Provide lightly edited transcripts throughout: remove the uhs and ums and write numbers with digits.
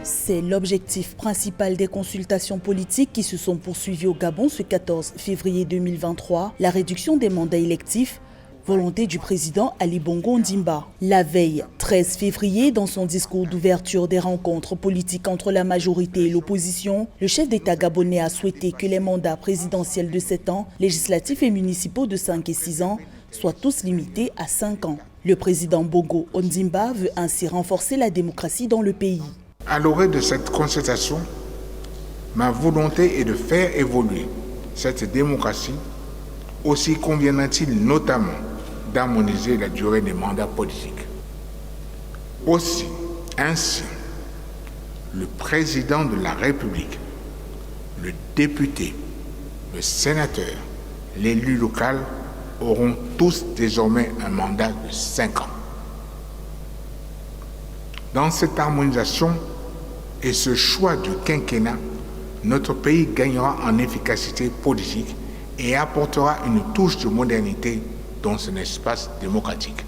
C'est l'objectif principal des consultations politiques qui se sont poursuivies au Gabon ce 14 février 2023, la réduction des mandats électifs, volonté du président Ali Bongo Ondimba. La veille 13 février, dans son discours d'ouverture des rencontres politiques entre la majorité et l'opposition, le chef d'État gabonais a souhaité que les mandats présidentiels de 7 ans, législatifs et municipaux de 5 et 6 ans soient tous limités à 5 ans. Le président Bongo Ondimba veut ainsi renforcer la démocratie dans le pays. À l'orée de cette concertation, ma volonté est de faire évoluer cette démocratie. Aussi conviendra-t-il notamment d'harmoniser la durée des mandats politiques. Ainsi, le président de la République, le député, le sénateur, l'élu local auront tous désormais un mandat de 5 ans. Dans cette harmonisation et ce choix du quinquennat, notre pays gagnera en efficacité politique et apportera une touche de modernité dans son espace démocratique.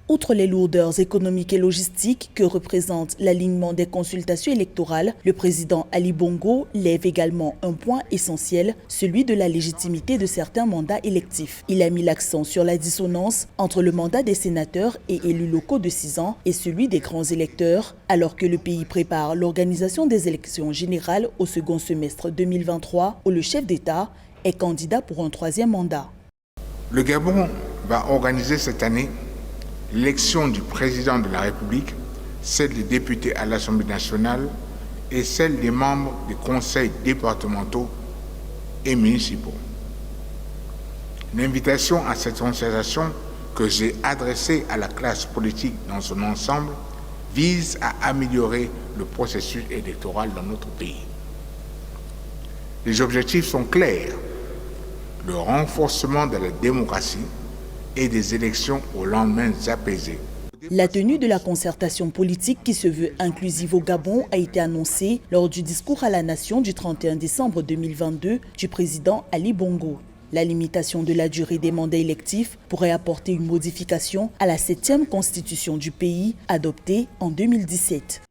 Outre les lourdeurs économiques et logistiques que représente l'alignement des consultations électorales, le président Ali Bongo lève également un point essentiel, celui de la légitimité de certains mandats électifs. Il a mis l'accent sur la dissonance entre le mandat des sénateurs et élus locaux de 6 ans et celui des grands électeurs, alors que le pays prépare l'organisation des élections générales au second semestre 2023, où le chef d'État est candidat pour un 3e mandat. Le Gabon va organiser cette année l'élection du président de la République, celle des députés à l'Assemblée nationale et celle des membres des conseils départementaux et municipaux. L'invitation à cette concertation que j'ai adressée à la classe politique dans son ensemble vise à améliorer le processus électoral dans notre pays. Les objectifs sont clairs: le renforcement de la démocratie et des élections aux lendemains apaisés. La tenue de la concertation politique qui se veut inclusive au Gabon a été annoncée lors du discours à la nation du 31 décembre 2022 du président Ali Bongo. La limitation de la durée des mandats électifs pourrait apporter une modification à la 7e constitution du pays adoptée en 2017.